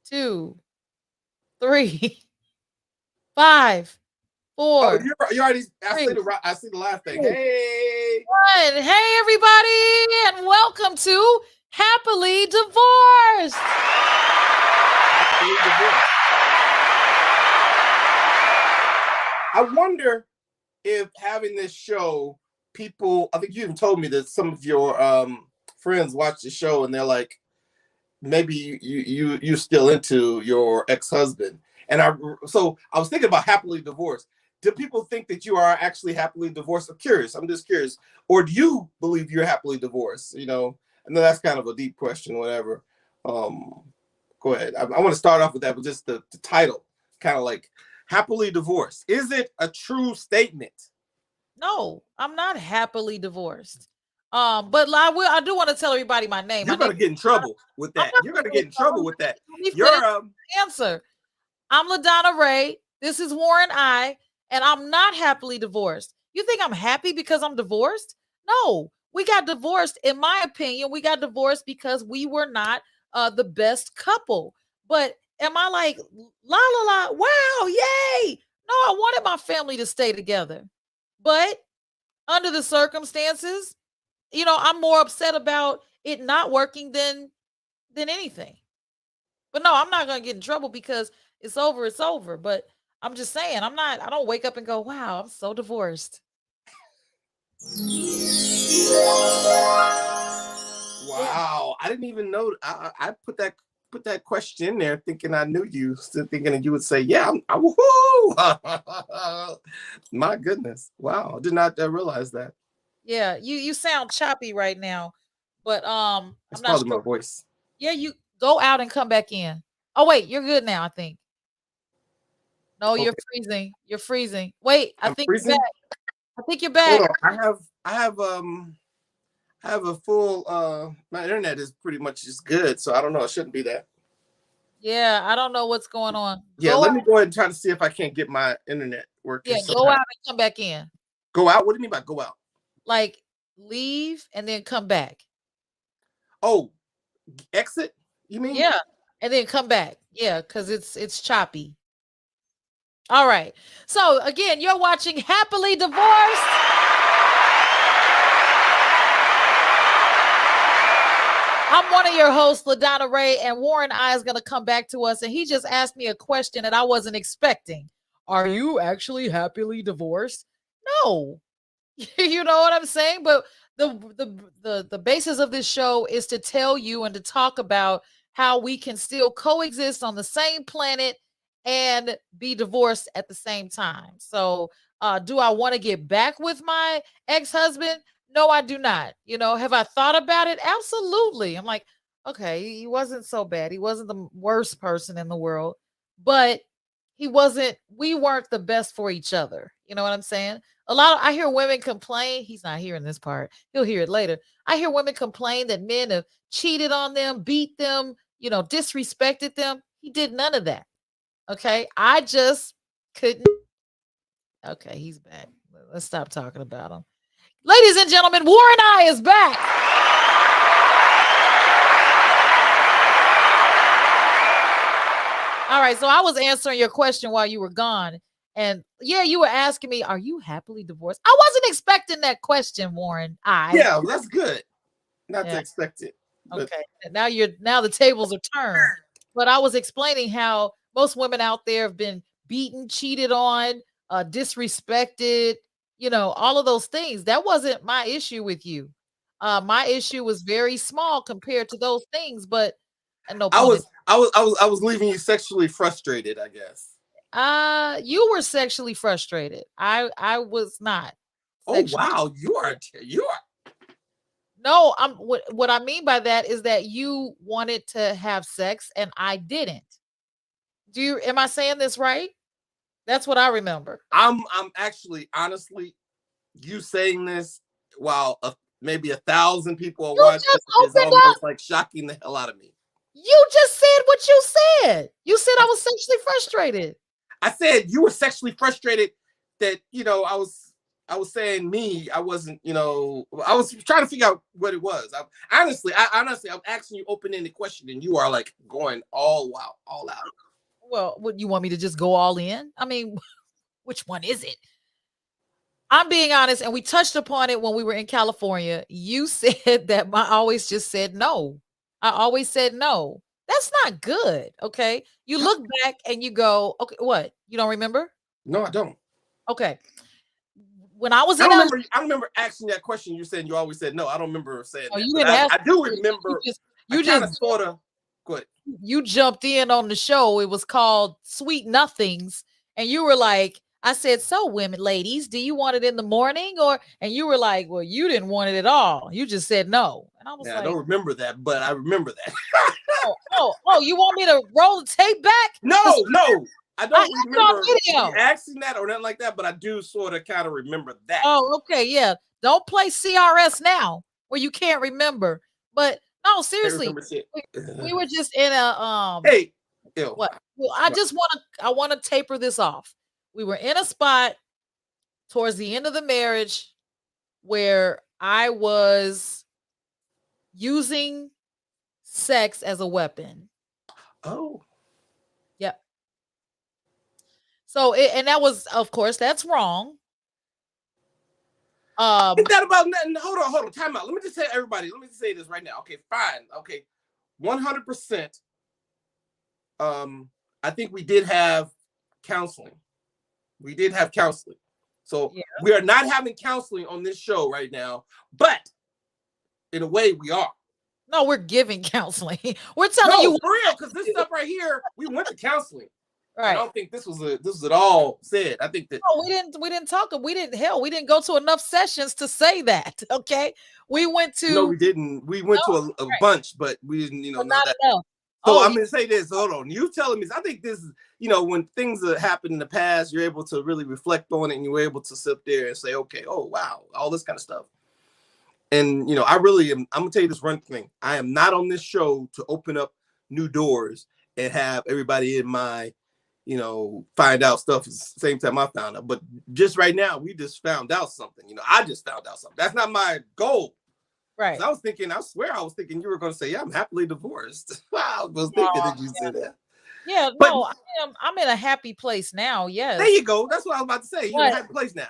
2, 3, 5, Oh, 4, you already. 3, I see the last thing. 2, Hey, 1. Hey, everybody, and welcome to Happily Divorced. happily divorced. I wonder if having this show, people. I think you even told me that some of your friends watch the show and they're like, maybe you're still into your ex-husband. And I was thinking about happily divorced. Do people think that you are actually happily divorced? I'm curious. I'm just curious. Or do you believe you're happily divorced? I know that's kind of a deep question, whatever. Um, Go ahead. I want to start off with that, but just the title, kind of like happily divorced. Is it a true statement? No, I'm not happily divorced. But I do want to tell everybody my name. My You're name gonna is get in LaDonna. trouble with I'm that. not You're going gonna to get get in in trouble. trouble with that. Let me finish You're the answer. I'm LaDonna Raeh. This is Warren I, and I'm not happily divorced. You think I'm happy because I'm divorced? No, we got divorced. In my opinion, we got divorced because we were not the best couple. But am I like la la la? Wow, yay! No, I wanted my family to stay together, but under the circumstances, I'm more upset about it not working than anything. But no, I'm not gonna get in trouble because it's over. It's over. But I'm just saying, I'm not. I don't wake up and go, "Wow, I'm so divorced." Yeah, wow. I didn't even know. I put that question in there, thinking I knew you. Still thinking that you would say, "Yeah, woohoo!" My goodness, wow! I did not realize that. yeah. You sound choppy right now, but It's I'm not probably sure. my voice. Yeah, you go out and come back in. Oh wait, you're good now. I think. No, you're Okay, freezing. You're freezing. Wait, I I'm think you're freezing. back. I think you're Hold back. on. I have a full my internet is pretty much just good, so I don't know. It shouldn't be that. Yeah, I don't know what's going on. Yeah, Go let out. me go ahead and try to see if I can't get my internet working Yeah, go somehow. out and come back in. Go out? What do you mean by go out? Like leave and then come back. Oh, exit? You mean? Yeah, and then come back. Yeah, because it's choppy. All right. So again, you're watching Happily Divorced. I'm one of your hosts, LaDonna Raeh, and Warren I is going to come back to us, and he just asked me a question that I wasn't expecting. Are you actually happily divorced? No. You know what I'm saying? But the basis of this show is to tell you and to talk about how we can still coexist on the same planet and be divorced at the same time. So, do I want to get back with my ex-husband? No, I do not. Have I thought about it? Absolutely. I'm like, okay, he wasn't so bad. He wasn't the worst person in the world, but we weren't the best for each other. You know what I'm saying? I hear women complain. He's not hearing this part. He'll hear it later. I hear women complain that men have cheated on them, beat them, disrespected them. He did none of that. Okay. I just couldn't. Okay. He's back. Let's stop talking about him. Ladies and gentlemen, Warren I is back. All right. So I was answering your question while you were gone. And yeah, you were asking me, are you happily divorced? I wasn't expecting that question, Warren. Yeah, well, that's good. Not to Yeah. expect it. But Okay. Now the tables are turned. But I was explaining how most women out there have been beaten, cheated on, disrespected, all of those things. That wasn't my issue with you. My issue was very small compared to those things, but no pun intended. I was leaving you sexually frustrated, I guess. You were sexually frustrated. I was not Oh sexually. wow, you are No, what I mean by that is that you wanted to have sex and I didn't. Am I saying this right? That's what I remember. I'm actually honestly, you saying this while maybe 1,000 people are You watching just is opened up. almost like shocking the hell out of me. You just said what you said. You said I was sexually frustrated. I said you were sexually frustrated that I was. I was saying me. I wasn't, I was trying to figure out what it was. Honestly, I'm asking you open-ended question, and you are like going all out. Well, would you want me to just go all in? I mean, which one is it? I'm being honest, and we touched upon it when we were in California. You said that I always just said no. I always said no. That's not good. Okay. You look back and you go, okay, what? You don't remember? No, I don't. Okay. When I was I in don't LA, remember. I don't remember asking that question. You said you always said no. I don't remember saying oh, that, you but didn't ask. I do remember. I You kind just of sort of. Go ahead. you jumped in on the show. It was called Sweet Nothings. And you were like, I said, so women, ladies, do you want it in the morning? And you were like, well, you didn't want it at all. You just said no. And I was Yeah, I like, don't remember that, but I remember that. oh, you want me to roll the tape back? No, I don't I remember video. asking that or nothing like that, but I do sort of kind of remember that. Oh, okay, yeah. Don't play CRS now where you can't remember. But no, seriously, we were just in a Hey, ew. what? Well, I want to taper this off. We were in a spot towards the end of the marriage where I was using sex as a weapon. Oh. Yep. So and that was, of course, that's wrong. Ain't that about nothing? Hold on, time out. Let me just tell everybody. Let me just say this right now. Okay, fine. Okay, 100%. I think we did have counseling. We did have counseling. So yeah. We are not having counseling on this show right now, but in a way we are. No, we're giving counseling. We're telling you for real, because this stuff right here, we went to counseling. Right. I don't think this was at all said. I think that we didn't talk. We didn't go to enough sessions to say that. Okay. We went to No, we didn't. We went to a bunch, but we didn't, not that. Enough. So I'm gonna say this. Hold on. You telling me? I think this is, when things that happen in the past, you're able to really reflect on it, and you're able to sit there and say, okay, oh wow, all this kind of stuff. And I really am. I'm gonna tell you this one thing. I am not on this show to open up new doors and have everybody in my, find out stuff at the same time I found out. But just right now, we just found out something. I just found out something. That's not my goal. Right. I swear I was thinking you were going to say, yeah, I'm happily divorced. I was thinking that you said that. Yeah, but no, I'm in a happy place now. Yes. There you go. That's what I was about to say. You're in a happy place now.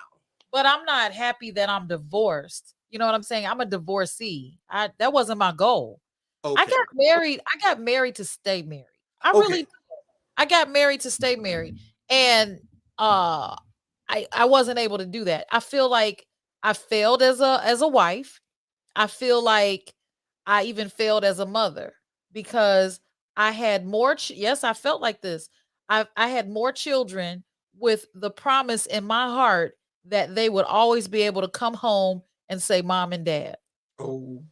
But I'm not happy that I'm divorced. You know what I'm saying? I'm a divorcee. That wasn't my goal. Okay. I got married to stay married. I got married to stay married. And I wasn't able to do that. I feel like I failed as a wife. I feel like I even failed as a mother because I had more. Yes, I felt like this. I had more children with the promise in my heart that they would always be able to come home and say mom and dad. Oh.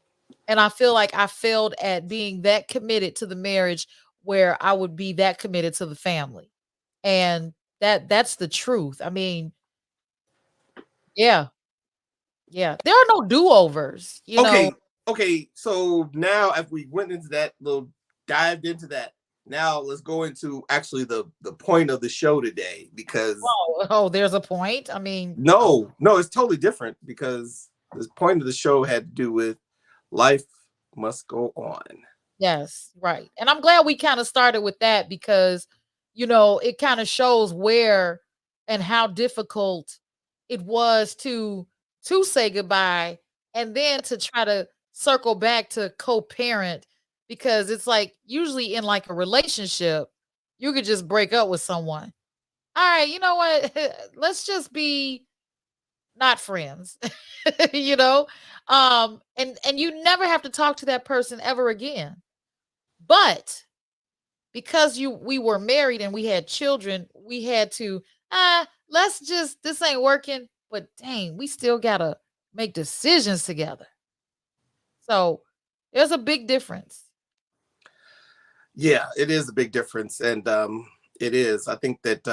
And I feel like I failed at being that committed to the marriage where I would be that committed to the family. And that's the truth. I mean, yeah. Yeah, there are no do-overs, know. Okay, so now if we went into that, dived into that, now let's go into actually the point of the show today, because there's a point. I mean, no, it's totally different, because the point of the show had to do with life must go on. Yes, right. And I'm glad we kind of started with that, because it kind of shows where and how difficult it was to say goodbye and then to try to circle back to co-parent, because it's like usually in like a relationship, you could just break up with someone. All right, you know what? Let's just be not friends. And you never have to talk to that person ever again. But because we were married and we had children, we had to this ain't working, but dang, we still gotta make decisions together. So there's a big difference. Yeah, it is a big difference. And it is. I think that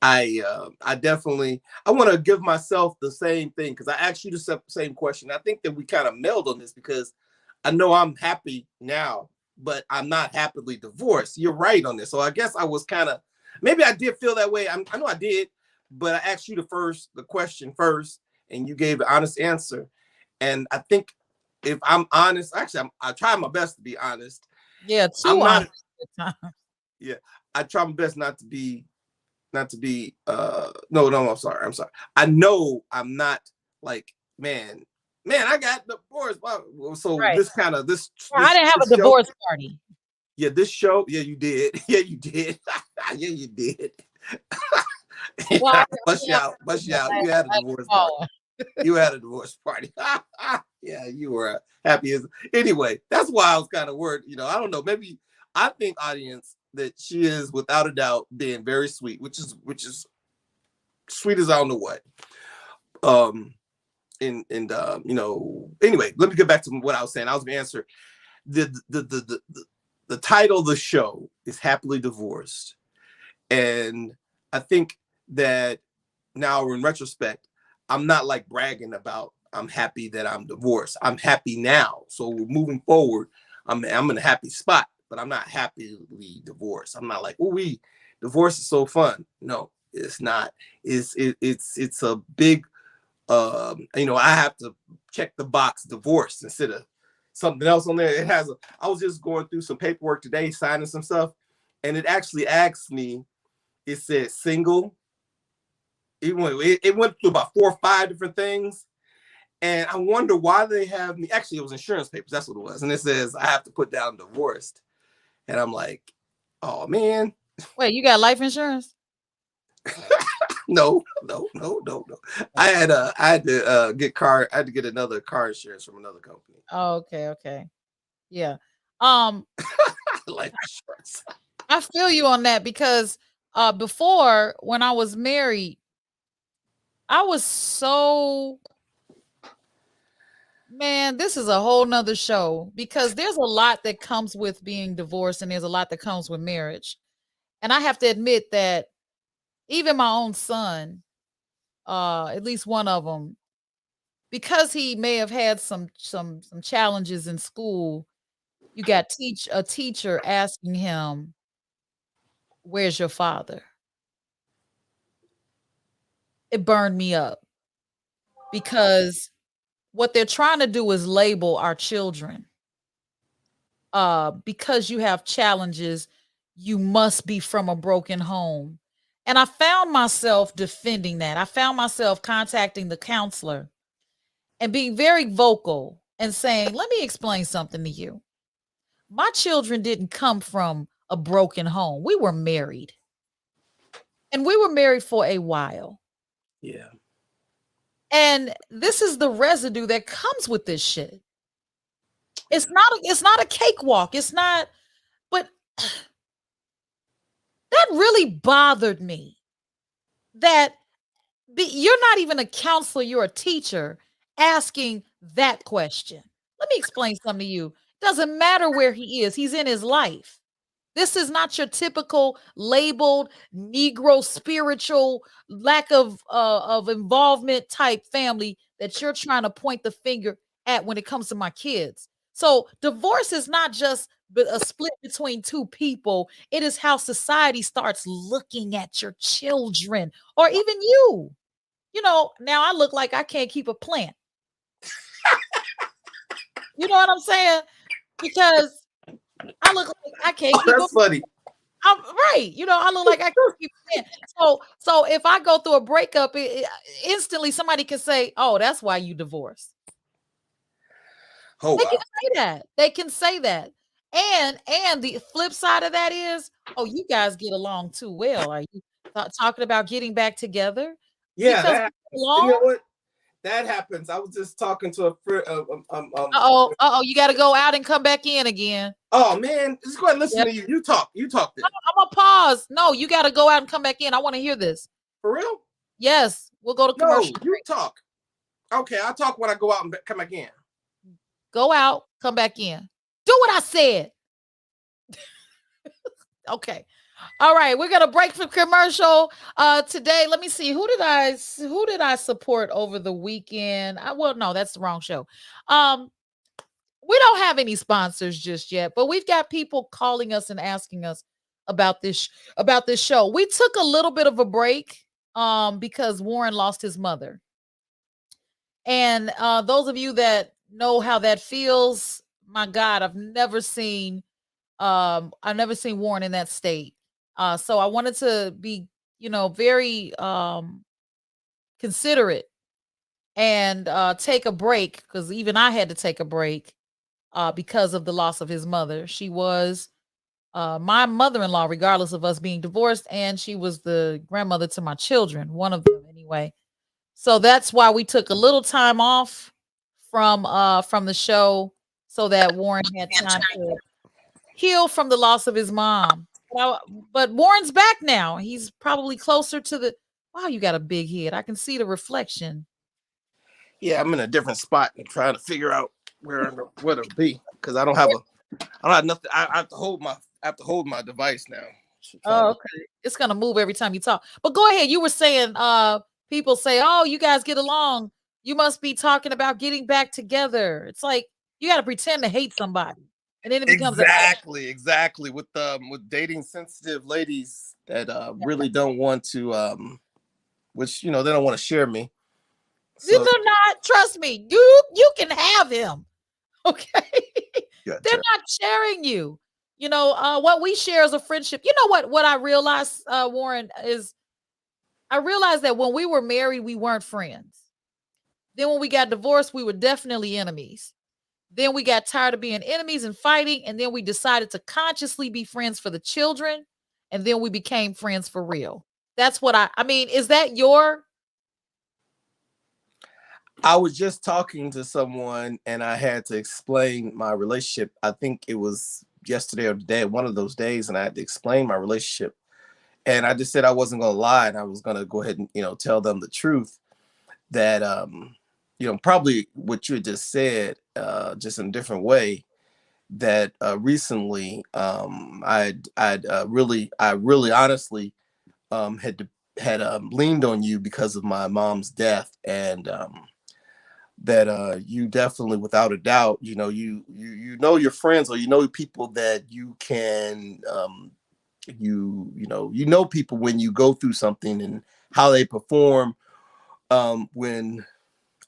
I definitely, I want to give myself the same thing, because I asked you the same question. I think that we kind of meld on this, because I know I'm happy now, but I'm not happily divorced. You're right on this. So I guess I was kind of, maybe I did feel that way. I know I did, but I asked you the question first, and you gave an honest answer. And I think if I'm honest, actually, I try my best to be honest. Yeah, too I'm not. honest at times. Yeah, I try my best not to be. No, no, I'm sorry. I know I'm not like man. I got divorced. So Right. this kind of I didn't have a this show. divorce party. Yeah, this show. Yeah, you did. Yeah, you did. Yeah, you did. Well, Bust you out. Bust you out. You had a divorce party. You had a divorce party. Yeah, you were happy as anyway. That's why I was kind of worried. I don't know. Maybe I think audience that she is without a doubt being very sweet, which is sweet as I don't know what. Anyway, let me get back to what I was saying. I was gonna answer the title of the show is Happily Divorced. And I think that now in retrospect, I'm not like bragging about I'm happy that I'm divorced. I'm happy now. So moving forward, I'm in a happy spot, but I'm not happily divorced. I'm not like, oh, divorce is so fun. No, it's not. It's a big I have to check the box divorce instead of something else on there. I was just going through some paperwork today, signing some stuff, and it actually asked me, it said single. It went through about 4 or 5 different things. And I wonder why they have me. Actually, it was insurance papers. That's what it was. And it says I have to put down divorced. And I'm like, oh, man. Wait, you got life insurance? No. I had to get another car insurance from another company. Oh, okay. Yeah. Life insurance. I feel you on that because before when I was married, I was so man, this is a whole nother show because there's a lot that comes with being divorced and there's a lot that comes with marriage. And I have to admit that even my own son, at least one of them, because he may have had some challenges in school, you got a teacher asking him, "Where's your father?" It burned me up because what they're trying to do is label our children. Because you have challenges, you must be from a broken home. And I found myself defending that. I found myself contacting the counselor and being very vocal and saying, let me explain something to you. My children didn't come from a broken home. We were married. And we were married for a while. Yeah. And this is the residue that comes with this shit. It's not a cakewalk. It's not, but that really bothered me. That you're not even a counselor, you're a teacher asking that question. Let me explain something to you. Doesn't matter where he is, he's in his life. This is not your typical labeled Negro spiritual lack of involvement type family that you're trying to point the finger at when it comes to my kids. So divorce is not just a split between two people. It is how society starts looking at your children or even you. Now I look like I can't keep a plant. You know what I'm saying? Because I look like I can't keep That's funny. I'm right. I look like I can't keep it. So if I go through a breakup, instantly somebody can say, "Oh, that's why you divorced." Oh, They wow. can say that. They can say that. And the flip side of that is, "Oh, you guys get along too well. Are you talking about getting back together?" Yeah, Because that we happens. You know belong. what? That happens. I was just talking to a friend. You got to go out and come back in again. Oh man, just go ahead and listen Yep. to you. You talk. You talk then. I'm gonna pause. No, you got to go out and come back in. I want to hear this. For real? Yes, we'll go to No, commercial. you talk. Okay, I'll talk when I go out and come back in. Go out, come back in. Do what I said. Okay. All right, we're gonna break for commercial. Today, let me see. Who did I support over the weekend? No, that's the wrong show. We don't have any sponsors just yet, but we've got people calling us and asking us about this show. We took a little bit of a break because Warren lost his mother. And those of you that know how that feels, my God, I've never seen Warren in that state. So I wanted to be, very considerate and take a break, because even I had to take a break because of the loss of his mother. She was my mother-in-law, regardless of us being divorced, and she was the grandmother to my children, one of them anyway. So that's why we took a little time off from the show, so that Warren had time to heal from the loss of his mom. But Warren's back now. He's probably closer to the. Wow, you got a big head. I can see the reflection. Yeah, I'm in a different spot and trying to figure out where to be because I don't have nothing. I have to hold my device now. Oh, okay. It's gonna move every time you talk. But go ahead. You were saying people say, "Oh, you guys get along. You must be talking about getting back together." It's like you got to pretend to hate somebody, and then it becomes Exactly with dating sensitive ladies that really don't want to which they don't want to share me. You So do not trust me. You can have him. Okay. yeah, They're not sharing you. What we share is a friendship. You know what I realized, Warren, is I realized that when we were married, we weren't friends. Then when we got divorced, we were definitely enemies. Then we got tired of being enemies and fighting, and then we decided to consciously be friends for the children, and then we became friends for real. That's what I mean, is that your I was just talking to someone and I had to explain my relationship. I think it was yesterday or today, one of those days, and I had to explain my relationship. And I just said I wasn't going to lie, and I was going to go ahead and tell them the truth that probably what you had just said, just in a different way. That recently, I really honestly had leaned on you because of my mom's death, and that you definitely, without a doubt, your friends, or people that you can people when you go through something and how they perform when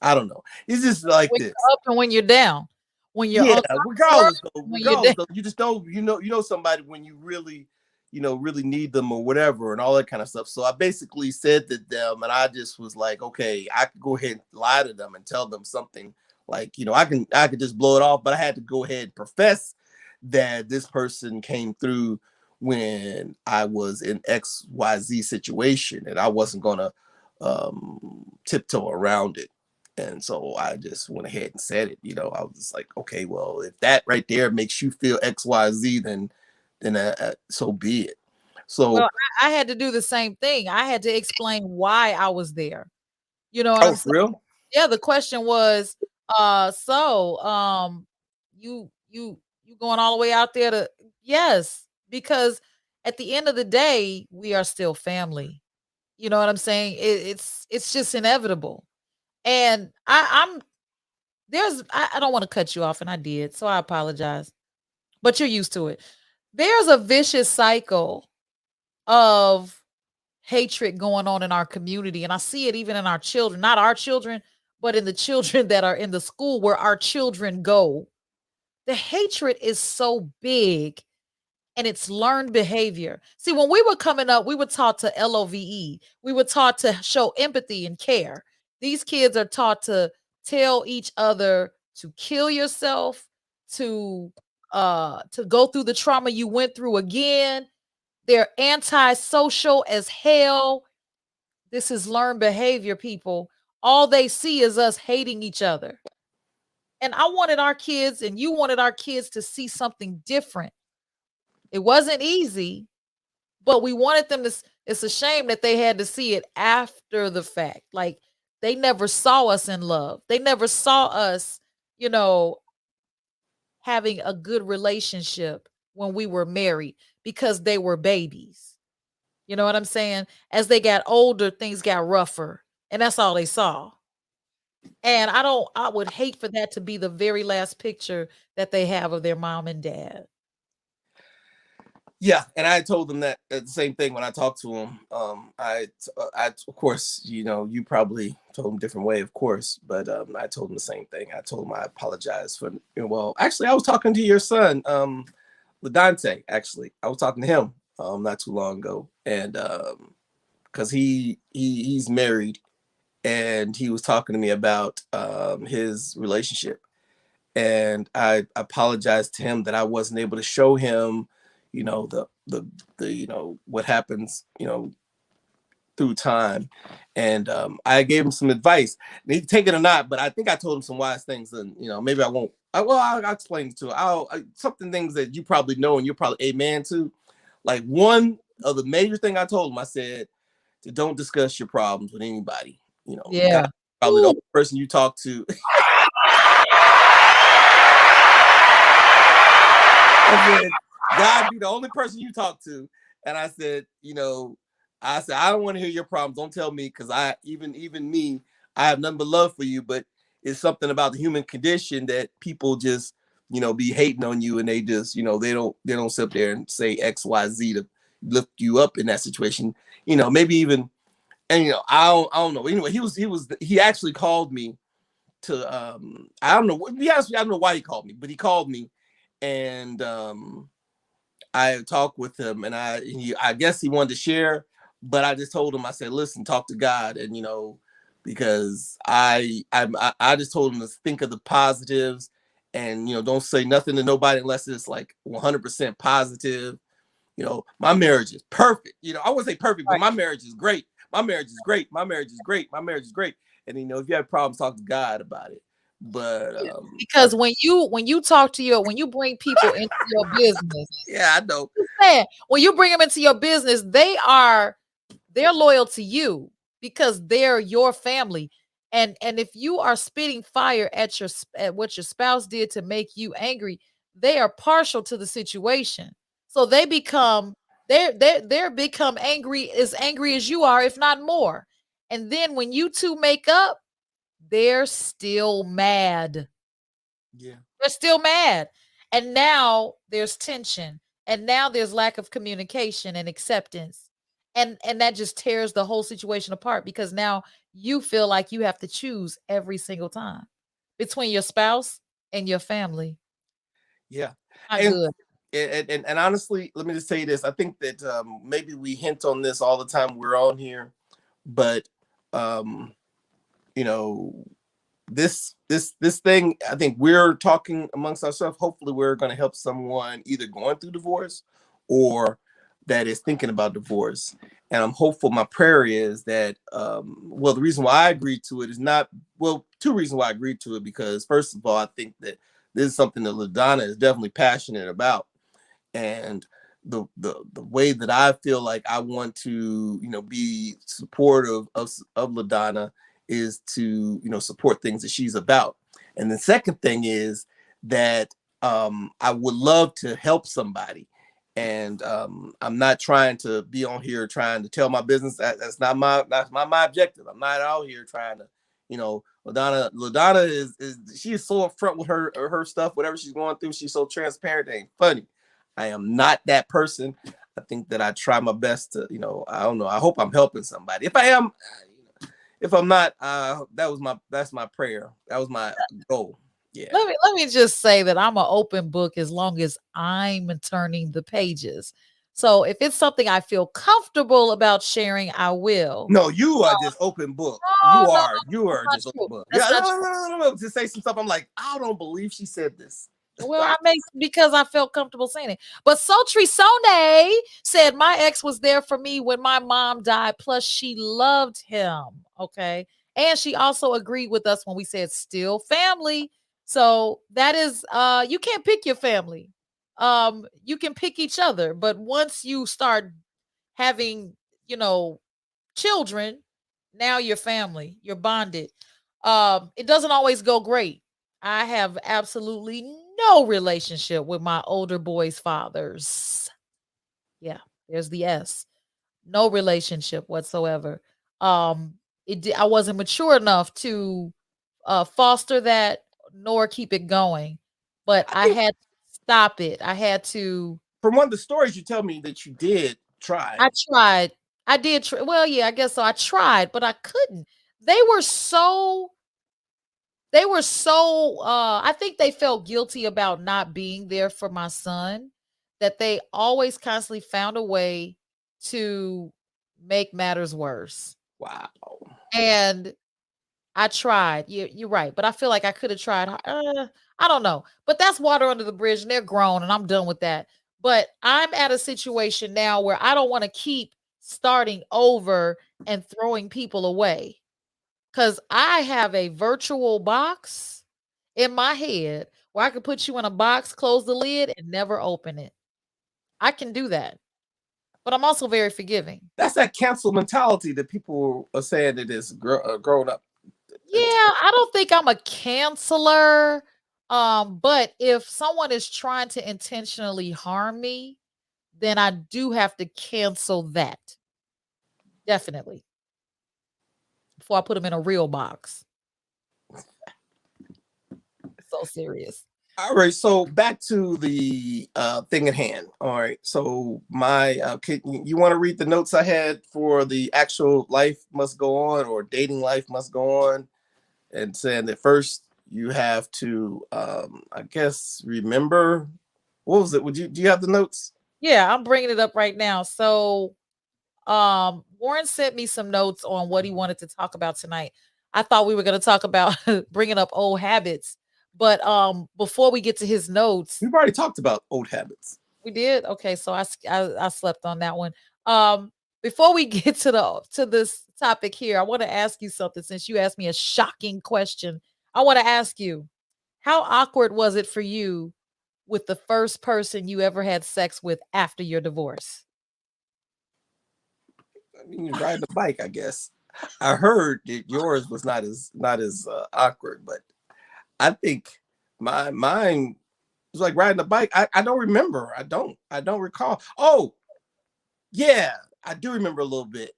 I don't know. It's just like when this. you're up and when you're down, when you're Yeah, uncomfortable, when you're down. regardless though, you just know somebody when you really really need them or whatever and all that kind of stuff. So I basically said to them, and I just was like, okay, I could go ahead and lie to them and tell them something like, I could just blow it off, but I had to go ahead and profess that this person came through when I was in XYZ situation, and I wasn't gonna tiptoe around it. And so I just went ahead and said it. I was just like, okay, well, if that right there makes you feel XYZ, then so be it. So, Well, I had to do the same thing. I had to explain why I was there. You know what oh, I'm for saying? real? Yeah, the question was, you going all the way out there to yes, because at the end of the day, we are still family. You know what I'm saying? It's just inevitable. And I don't want to cut you off, and I did, so I apologize. But you're used to it. There's a vicious cycle of hatred going on in our community, and I see it even in our children, not our children, but in the children that are in the school where our children go. The hatred is so big, and it's learned behavior. See, when we were coming up, we were taught to love. We were taught to show empathy and care. These kids are taught to tell each other to kill yourself, to go through the trauma you went through again. They're antisocial as hell. This is learned behavior, people. All they see is us hating each other. And I wanted our kids, and you wanted our kids to see something different. It wasn't easy, but we wanted them to. It's a shame that they had to see it after the fact. Like they never saw us in love. They never saw us, you know, having a good relationship when we were married because they were babies. You know what I'm saying? As they got older, things got rougher, and that's all they saw. And I would hate for that to be the very last picture that they have of their mom and dad. Yeah, and I told him that the same thing when I talked to him. I of course, you probably told him a different way, of course, but I told him the same thing. I told him I apologize for. Well, actually, I was talking to your son, LaDonte. Actually, I was talking to him not too long ago, and because he's married, and he was talking to me about his relationship, and I apologized to him that I wasn't able to show him, the what happens, through time, and I gave him some advice. And he can take it or not, but I think I told him some wise things, and maybe I won't. I'll explain it to him. Something things that you probably know and you're probably amen to. Like one of the major thing I told him, I said to don't discuss your problems with anybody. God Yeah. probably the only person you talk to. I said, God be the only person you talk to. And I said, I don't want to hear your problems. Don't tell me, because even me, I have nothing but love for you, but it's something about the human condition that people just, be hating on you, and they just, they don't sit there and say X, Y, Z to lift you up in that situation. Maybe even, and I don't know. Anyway, he actually called me to I don't know. To be honest with you, I don't know why he called me, but he called me, and I talked with him, and I guess he wanted to share, but I just told him, I said, listen, talk to God, and because I just told him to think of the positives, and don't say nothing to nobody unless it's like 100% positive. My marriage is perfect. I wouldn't say perfect, but my marriage is great. My marriage is great. My marriage is great. My marriage is great. And if you have problems, talk to God about it. But because when you talk to when you bring people into your business, yeah, I know. When you bring them into your business, they're loyal to you because they're your family. And if you are spitting fire at what your spouse did to make you angry, they are partial to the situation. So they're become angry as you are, if not more. And then when you two make up, they're still mad. Yeah. They're still mad. And now there's tension. And now there's lack of communication and acceptance. And that just tears the whole situation apart because now you feel like you have to choose every single time between your spouse and your family. Yeah. Not And good. and honestly, let me just tell you this. I think that maybe we hint on this all the time we're on here, but um, you know, this thing, I think we're talking amongst ourselves. Hopefully we're going to help someone either going through divorce or that is thinking about divorce. And I'm hopeful. My prayer is that well, the reason why I agreed to it is not, well, two reasons why I agreed to it, because first of all, I think that this is something that LaDonna is definitely passionate about, and the way that I feel like I want to be supportive of LaDonna is to support things that she's about. And the second thing is that I would love to help somebody, and I'm not trying to be on here trying to tell my business. That's not my objective. I'm not out here trying to LaDonna is she is so upfront with her stuff, whatever she's going through. She's so transparent. It ain't funny. I am not that person. I think that I try my best to, I don't know. I hope I'm helping somebody. If I am, if I'm not, that's my prayer. That was my goal. Yeah. Let me just say that I'm an open book as long as I'm turning the pages. So if it's something I feel comfortable about sharing, I will. No, you are just open book. No, no, no, You that's are not just open true. book. Yeah, That's not true. no. To say some stuff, I'm like, I don't believe she said this. Well, I may because I felt comfortable saying it. But Sultry Sone said my ex was there for me when my mom died. Plus, she loved him. Okay. And she also agreed with us when we said still family. So that is you can't pick your family. You can pick each other, but once you start having, you know, children, now you're family, you're bonded. It doesn't always go great. I have absolutely no relationship with my older boys' fathers. Yeah, there's the S. No relationship whatsoever. Um, I wasn't mature enough to foster that nor keep it going, but I I think had to stop it. I had to. from one of the stories you tell me that you did try. I tried. I did. Well, yeah, I guess so. I tried, but I couldn't. They were so. They were so. I think they felt guilty about not being there for my son, that they always constantly found a way to make matters worse. Wow. And I tried. You're right, but I feel like I could have tried. I don't know, but that's water under the bridge, and they're grown, and I'm done with that. But I'm at a situation now where I don't want to keep starting over and throwing people away, because I have a virtual box in my head where I could put you in a box, close the lid, and never open it. I can do that, but I'm also very forgiving. That's that cancel mentality that people are saying it is grown up. Yeah, I don't think I'm a canceler. But if someone is trying to intentionally harm me, then I do have to cancel that. Definitely. Before I put them in a real box. So serious. All right, so back to the thing at hand. All right, so my you want to read the notes I had for the actual life must go on or dating life must go on, and saying that first you have to, I guess, remember what was it? Do you have the notes? Yeah, I'm bringing it up right now. So, Warren sent me some notes on what he wanted to talk about tonight. I thought we were going to talk about bringing up old habits. But before we get to his notes, we've already talked about old habits. We did? Okay, so I slept on that one. Before we get to this topic here, I want to ask you something, since you asked me a shocking question. I want to ask you, how awkward was it for you with the first person you ever had sex with after your divorce? I mean, riding a bike, I guess. I heard that yours was not as awkward, but I think mine was like riding a bike. I don't remember. I don't recall. Oh, yeah, I do remember a little bit.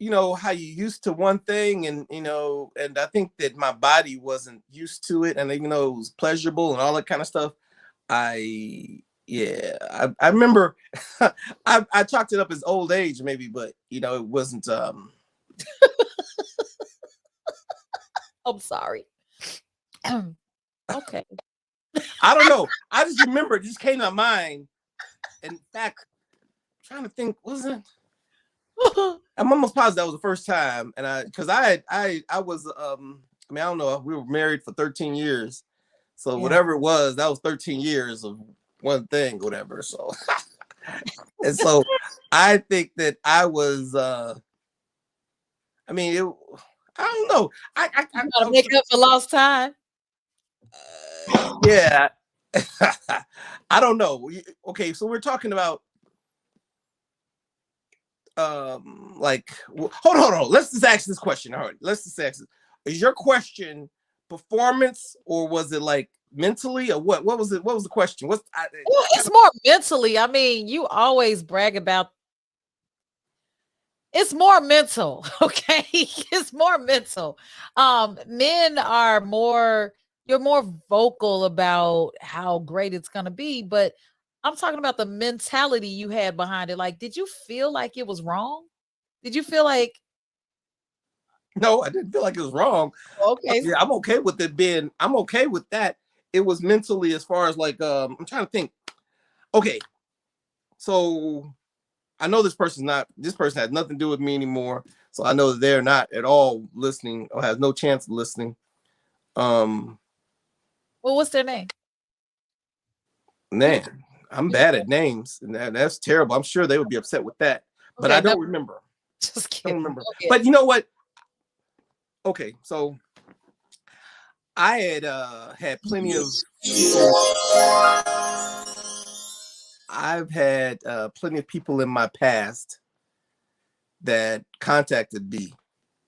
You know how you used to one thing, and and I think that my body wasn't used to it, and even though it was pleasurable and all that kind of stuff, I remember I chalked it up as old age maybe, but it wasn't. I'm sorry. Okay. I don't know. I just remember it just came to my mind. In fact, I'm trying to think, wasn't I'm almost positive that was the first time, and because I was I mean, I don't know, we were married for 13 years, so whatever it was, that was 13 years of one thing, whatever. So and so I think that I was I mean, I don't know. I gotta make up for lost time. Yeah. I don't know. Okay, so we're talking about like hold on. Let's just ask this question. All right, let's just ask this. Is your question performance, or was it like mentally, or what was it? What was the question? It's more mentally. I mean, you always brag about it's more mental. Okay. It's more mental. Men are more, you're more vocal about how great it's gonna be, but I'm talking about the mentality you had behind it. Like, did you feel like it was wrong? Did you feel like No, I didn't feel like it was wrong. Okay. Yeah, I'm okay with it being, I'm okay with that. It was mentally, as far as like I'm trying to think. Okay. So I know this person has nothing to do with me anymore. So I know that they're not at all listening, or has no chance of listening. Well, what's their name? Man, I'm bad at names, and that's terrible. I'm sure they would be upset with that, but I don't remember. Just kidding. I don't remember. But you know what? Okay, so I had plenty of. I've had plenty of people in my past that contacted me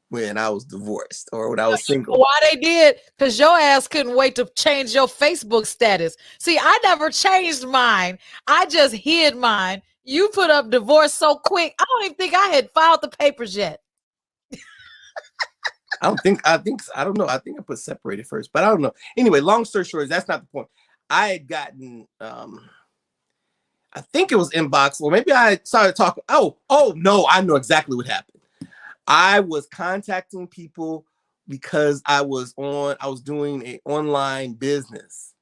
when I was divorced or when I was single. Why they did? Because your ass couldn't wait to change your Facebook status. See, I never changed mine. I just hid mine. You put up divorce so quick. I don't even think I had filed the papers yet. I don't know. I think I put separated first, but I don't know. Anyway, long story short, that's not the point. I had gotten I think it was inbox, or maybe I started talking. Oh no, I know exactly what happened. I was contacting people because I was doing an online business,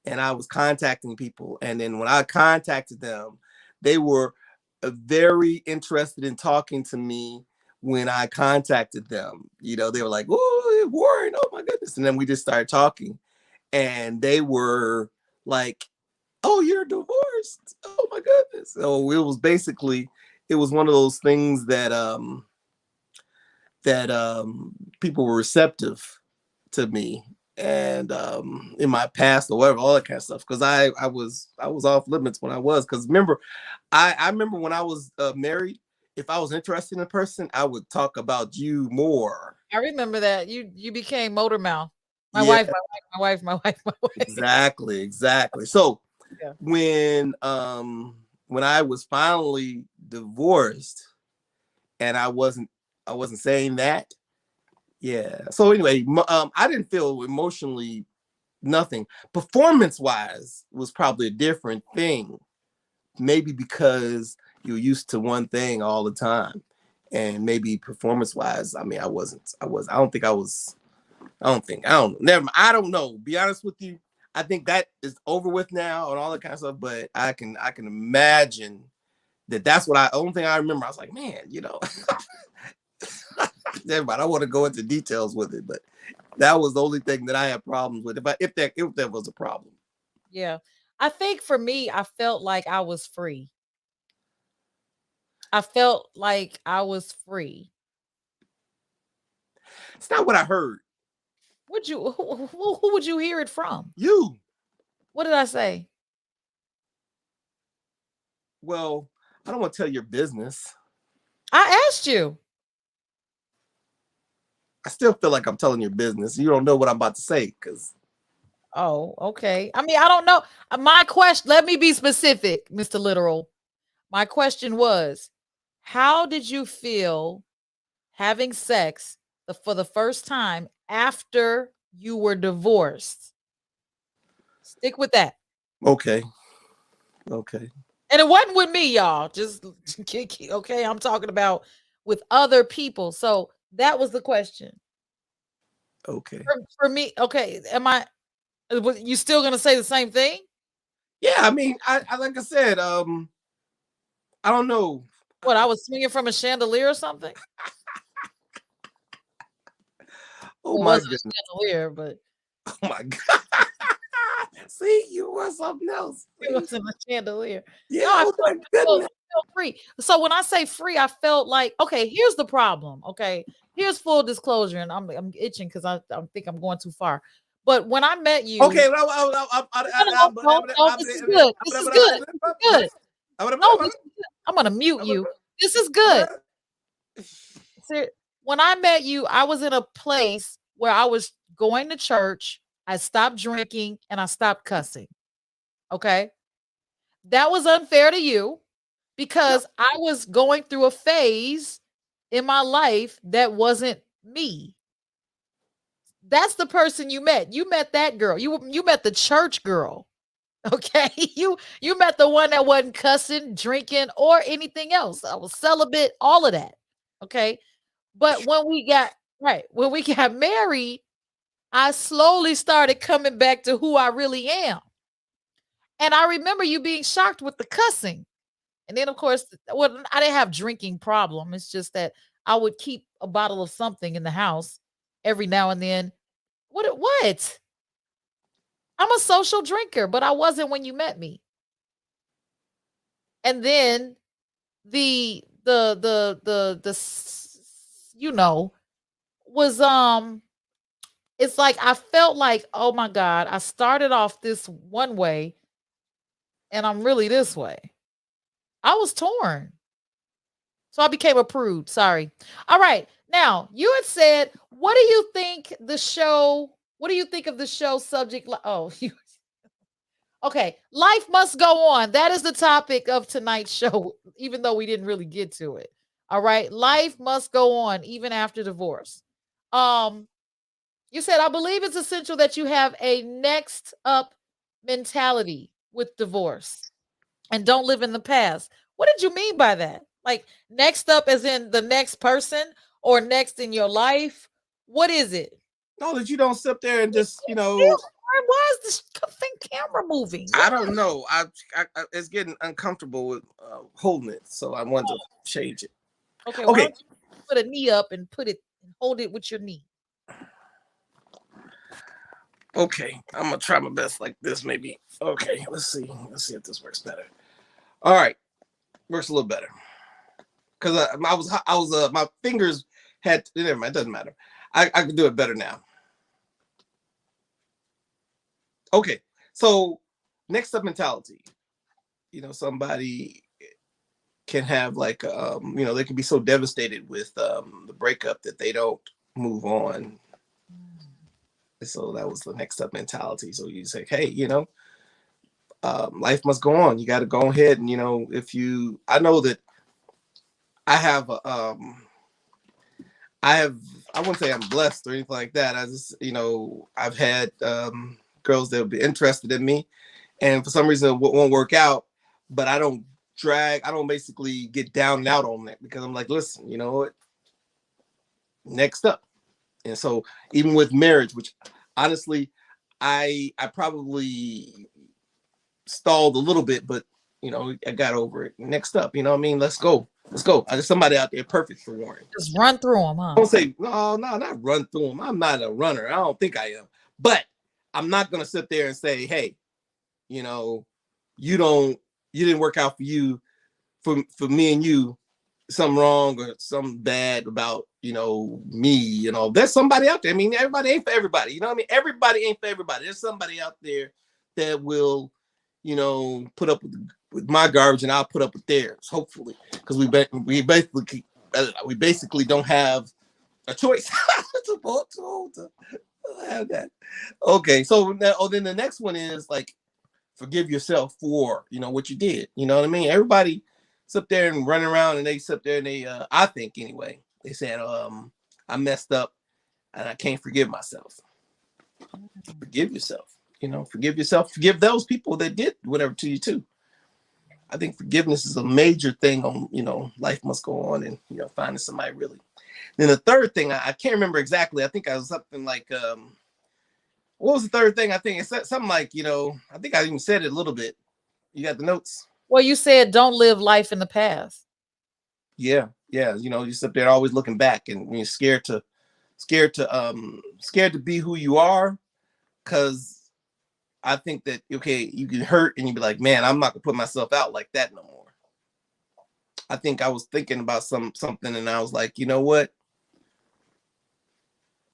and I was contacting people. And then when I contacted them, they were very interested in talking to me when I contacted them. You know, they were like, "Oh, Warren, oh my goodness." And then we just started talking, and they were like, "Oh, you're divorced. Oh my goodness." So it was one of those things that people were receptive to me, and in my past or whatever, all that kind of stuff, because I was off limits when I was, because remember, I remember when I was married, if I was interested in a person, I would talk about you more. I remember that you became motor mouth. My Yeah, wife, my wife, my wife, my wife, my wife. exactly. So Yeah. when I was finally divorced, and I wasn't saying that. Yeah. So anyway, I didn't feel emotionally nothing. Performance wise was probably a different thing. Maybe because you're used to one thing all the time. And maybe performance wise, I mean, I don't think I was, I don't, never, I don't know. Be honest with you. I think that is over with now and all that kind of stuff, but I can imagine that's what only thing I remember. I was like, man, you know, everybody, I don't want to go into details with it, but that was the only thing that I had problems with. If there was a problem. Yeah. I think for me, I felt like I was free. I felt like I was free. It's not what I heard. Would you who would you hear it from? You. What did I say? Well, I don't want to tell your business. I asked you. I still feel like I'm telling your business. You don't know what I'm about to say because. Oh, okay. I mean, I don't know. My question, let me be specific, Mr. Literal. My question was, how did you feel having sex for the first time after you were divorced? Stick with that. Okay. Okay. And it wasn't with me, y'all. Just okay. I'm talking about with other people. So that was the question. Okay. For me, okay. Am I? You still gonna say the same thing? Yeah, I mean, I like I said, I don't know. What, I was swinging from a chandelier or something? Oh Well, it my wasn't goodness. a chandelier, but Oh my god. See, you were something else. it See? wasn't a chandelier. Yeah. No, Oh my I goodness. felt free. So when I say free, I felt like, okay, here's the problem. Okay, here's full disclosure, and I'm itching because I think I'm going too far. But when I met you, Okay. no, this is good. This is good. This is good. No, this is good. I'm gonna mute you. This is good. When I met you, I was in a place where I was going to church. I stopped drinking and I stopped cussing. Okay. That was unfair to you because I was going through a phase in my life that wasn't me. That's the person you met. You met that girl. You met the church girl. Okay. You met the one that wasn't cussing, drinking, or anything else. I was celibate, all of that. Okay. But when we got married, I slowly started coming back to who I really am. And I remember you being shocked with the cussing. And then of course, well, I didn't have drinking problem. It's just that I would keep a bottle of something in the house every now and then. What? I'm a social drinker, but I wasn't when you met me. And then you know was it's like I felt like, oh my God, I started off this one way and I'm really this way. I was torn. So I became a prude. Sorry. All right. Now, you had said, what do you think what do you think of the show subject? Okay. Life must go on. That is the topic of tonight's show, even though we didn't really get to it. All right. Life must go on even after divorce. Um, You said, I believe it's essential that you have a next up mentality with divorce and don't live in the past. What did you mean by that? Like next up as in the next person or next in your life? What is it? No, that you don't sit there and just, Still, why is this thing camera moving? I What? don't know. I it's getting uncomfortable with holding it, so I wanted to change it. Okay, why Okay, don't you put a knee up and put it and hold it with your knee? okay. I'm gonna try my best like this, maybe. Okay, let's see. Let's see if this works better. All right, works a little better because my fingers had. Never mind, it doesn't matter. I can do it better now. Okay, so next up mentality. Somebody can have like they can be so devastated with the breakup that they don't move on. So that was the next up mentality. So you say, hey, life must go on. You got to go ahead and if you, I know that I have I wouldn't say I'm blessed or anything like that. I just I've had girls that would be interested in me, and for some reason it won't work out. But I don't basically get down and out on that because I'm like, listen, you know what? Next up. And so even with marriage, which honestly, I probably stalled a little bit, but I got over it. Next up, you know what I mean? Let's go. Let's go. There's somebody out there perfect for Warren. Just run through them, huh? Don't say, no, not run through them. I'm not a runner. I don't think I am. But I'm not gonna sit there and say, hey, you didn't work out for you, for me and you, something wrong or something bad about me. There's somebody out there. I mean, everybody ain't for everybody. You know what I mean? Everybody ain't for everybody. There's somebody out there that will put up with my garbage and I'll put up with theirs, hopefully, because we basically don't have a choice to have that. Okay, so then the next one is like forgive yourself for what you did. You know what I mean? Everybody sit there and run around and they sit there and they I think anyway, they said I messed up and I can't forgive myself. Forgive yourself. Forgive yourself. Forgive those people that did whatever to you too. I think forgiveness is a major thing on life must go on and finding somebody really. Then the third thing I can't remember exactly. I think I was something like what was the third thing? I think it's something like I think I even said it a little bit. You got the notes? Well, you said don't live life in the past. Yeah. You sit there always looking back and you're scared to be who you are, because I think that you can hurt and you be like, man, I'm not gonna put myself out like that no more. I think I was thinking about something and I was like, you know what?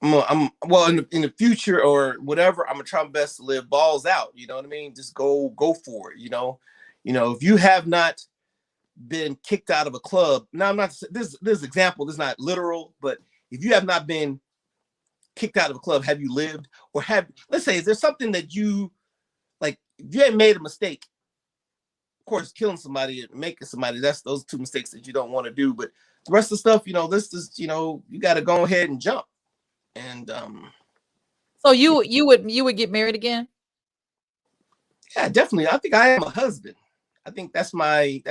I'm well in the future or whatever. I'm gonna try my best to live balls out. You know what I mean? Just go for it. If you have not been kicked out of a club, now I'm not this example. This is not literal, but if you have not been kicked out of a club, have you lived? Or let's say, is there something that you like? If you had made a mistake, of course, killing somebody and making somebody, that's those two mistakes that you don't want to do. But the rest of the stuff, this is you got to go ahead and jump. And So you would get married again? yeah, definitely. I think I am a husband. I think that's I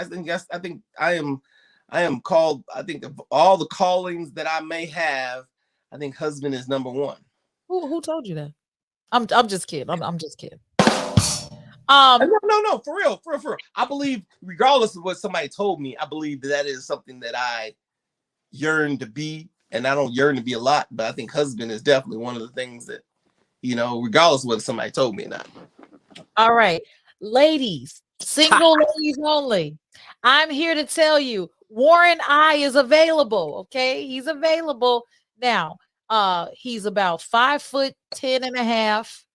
think I am called. I think of all the callings that I may have, I think husband is number one. Who told you that? I'm just kidding. I'm just kidding. No, for real. I believe, regardless of what somebody told me, I believe that is something that I yearn to be, and I don't yearn to be a lot, but I think husband is definitely one of the things that, regardless of whether somebody told me or not. All right, ladies, single ladies only. I'm here to tell you, Warren I is available. Okay, he's available now. He's about 5'10" and a half.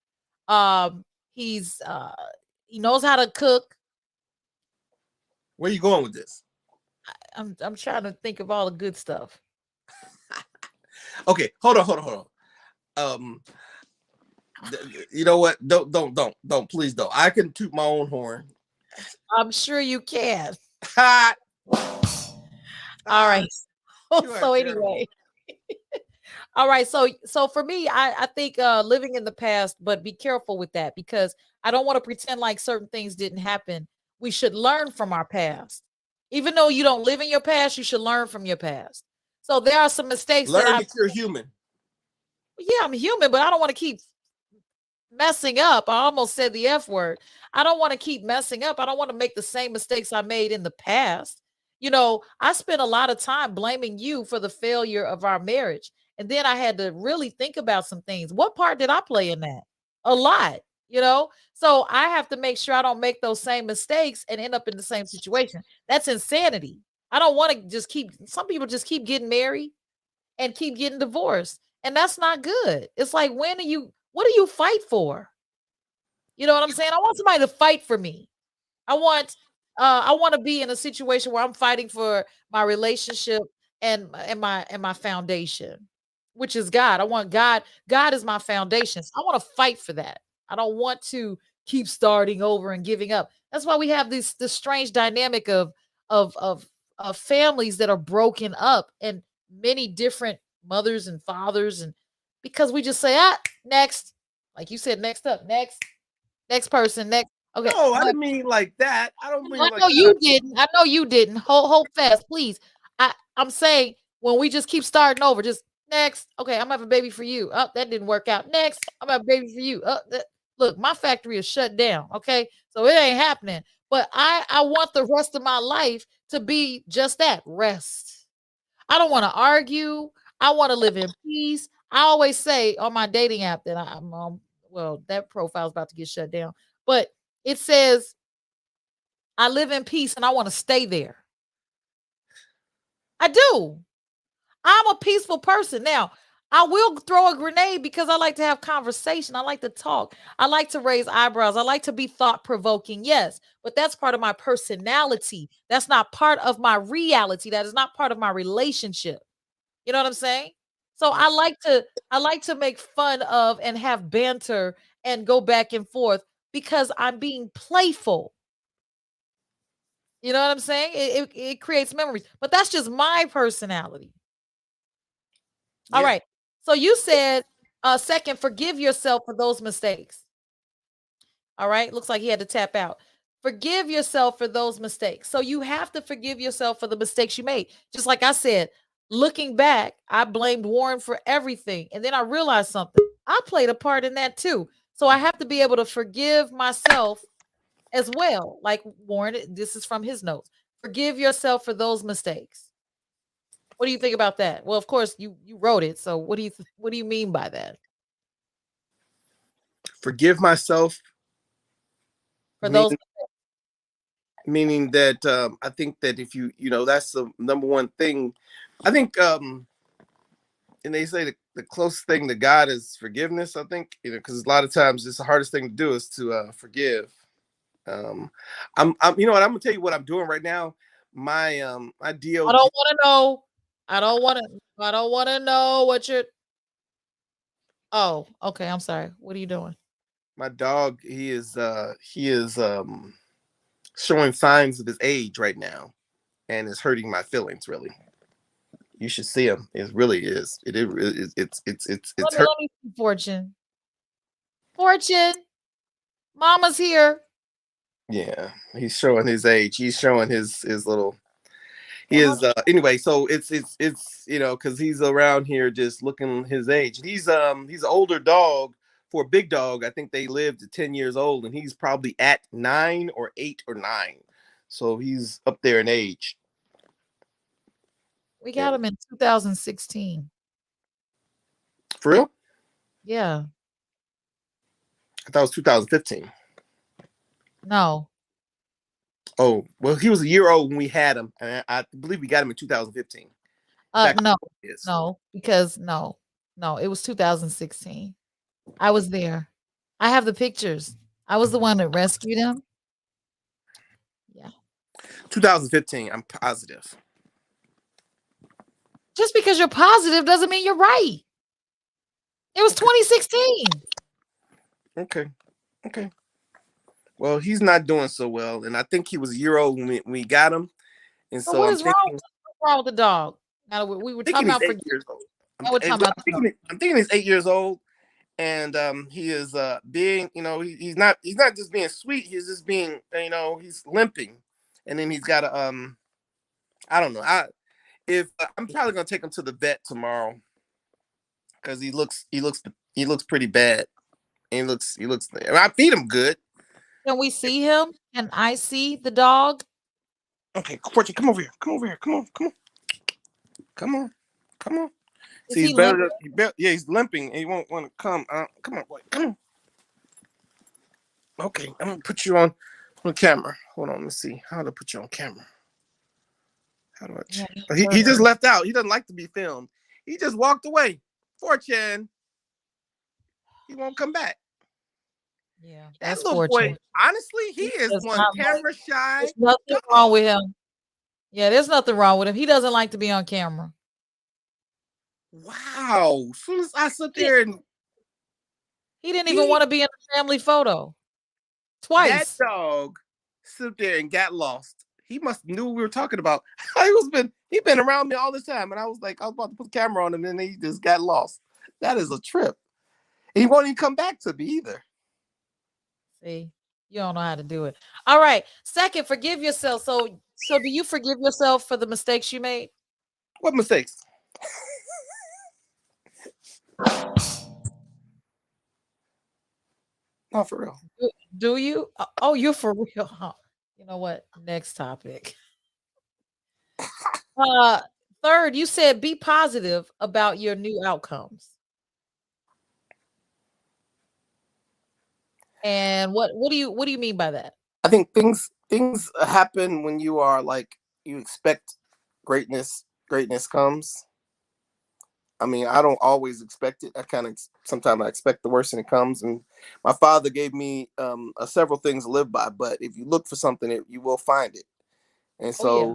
He's he knows how to cook. Where you going with this? I'm trying to think of all the good stuff. Okay, hold on. You know what? Don't, please don't. I can toot my own horn. I'm sure you can. Ha! All right. You are So terrible. anyway. All right. So for me, I think living in the past, but be careful with that because I don't want to pretend like certain things didn't happen. We should learn from our past. Even though you don't live in your past, you should learn from your past. So there are some mistakes that Learn that you're human. yeah, I'm human, but I don't want to keep messing up. I almost said the F word. I don't want to keep messing up. I don't want to make the same mistakes I made in the past. You know, I spent a lot of time blaming you for the failure of our marriage. And then I had to really think about some things. What part did I play in that? A lot, you know? So I have to make sure I don't make those same mistakes and end up in the same situation. That's insanity. I don't want to just keep, some people just keep getting married and keep getting divorced. And that's not good. It's like, what do you fight for? You know what I'm saying? I want somebody to fight for me. I want to be in a situation where I'm fighting for my relationship and my foundation, which is God. I want God. God is my foundation. So I want to fight for that. I don't want to keep starting over and giving up. That's why we have this strange dynamic of of of families that are broken up and many different mothers and fathers, and because we just say, next, like you said, next up, next person, next. Okay. No, I didn't mean like that. I don't mean I like know that. you didn't. I know you didn't. Hold fast, please. I'm saying when we just keep starting over, just next. Okay, I'm gonna have a baby for you. Oh, that didn't work out. Next, I'm gonna have a baby for you. Look, my factory is shut down. Okay, so it ain't happening. But I want the rest of my life to be just that, rest. I don't want to argue. I want to live in peace. I always say on my dating app that I'm well, that profile's about to get shut down, but it says I live in peace and I want to stay there. I do. I'm a peaceful person. Now, I will throw a grenade because I like to have conversation. I like to talk. I like to raise eyebrows. I like to be thought provoking. Yes, but that's part of my personality. That's not part of my reality. That is not part of my relationship. You know what I'm saying? So I like to make fun of and have banter and go back and forth because I'm being playful. You know what I'm saying? It creates memories, but that's just my personality. All Yeah. right. So you said, second, forgive yourself for those mistakes. All right. Looks like he had to tap out. Forgive yourself for those mistakes. So you have to forgive yourself for the mistakes you made. Just like I said, looking back, I blamed Warren for everything. And then I realized something. I played a part in that too. So I have to be able to forgive myself as well. Like Warren, this is from his notes. Forgive yourself for those mistakes. What do you think about that? Well, of course you wrote it. So what do you mean by that? Forgive myself, For those meaning that I think that if that's the number one thing. I think, and they say the closest thing to God is forgiveness. I think because a lot of times it's the hardest thing to do is to forgive. I'm you know what I'm gonna tell you what I'm doing right now. My I DOG. don't want to know. I don't want to know what you're. Oh, okay. I'm sorry. What are you doing? My dog, he is showing signs of his age right now, and it's hurting my feelings. Really, you should see him. It really is. It's hurt. Let me see, Fortune. Fortune, Mama's here. Yeah, he's showing his age. He's showing his little. He Well, is anyway. So it's because he's around here just looking his age. He's an older dog for a big dog. I think they lived to 10 years old, and he's probably at 9 or 8 or 9. So he's up there in age. we got him in 2016. For real? Yeah. I thought it was 2015. No. Oh, well, he was a year old when we had him, and I believe we got him in 2015. No, no, it was 2016. I was there. I have the pictures. I was the one that rescued him. Yeah. 2015, I'm positive. Just because you're positive doesn't mean you're right. It was 2016. Okay. Well, he's not doing so well, and I think he was a year old when we got him, and So so what I'm is wrong? thinking, What's wrong with the dog? Now we were talking he's about 8 years old. now we're talking about the dog. I'm thinking he's 8 years old, and he is being, he's not just being sweet, he's just being, he's limping, and then he's got a I don't know, if I'm probably gonna take him to the vet tomorrow because he looks pretty bad. He looks I feed him good. Can we see him? Can I see the dog? Okay, Fortune, come over here, come on, come on. Is See, he's he limping? yeah, he's limping and he won't want to come. Come on, boy, come on. Okay, I'm gonna put you on camera. Hold on, let's see how to put you on camera. How do I? Yeah, He just left out. He doesn't like to be filmed. He just walked away. Fortune, he won't come back. yeah, That that's little boy, fortunate. honestly, he He is does one not like. camera shy There's nothing wrong dog. with him. Yeah, there's nothing wrong with him. He doesn't like to be on camera. Wow. As soon as I sit He, there and he didn't even he want to be in the family photo that twice. dog sit there and got lost. He must knew what we were talking about. He been around me all this time, and I was about to put the camera on him, and then he just got lost. That is a trip. And he won't even come back to me either. See, you don't know how to do it. All right. Second, forgive yourself. So do you forgive yourself for the mistakes you made? What mistakes? Not for real. Do you? Oh, you're for real. Huh. You know what? Next topic. Uh, third, you said be positive about your new outcomes. And what do you mean by that? I think things happen when you are like you expect greatness. Greatness comes. I mean, I don't always expect it. I kind of sometimes I expect the worst and it comes. And my father gave me several things to live by. But if you look for something, you will find it. And Oh yeah.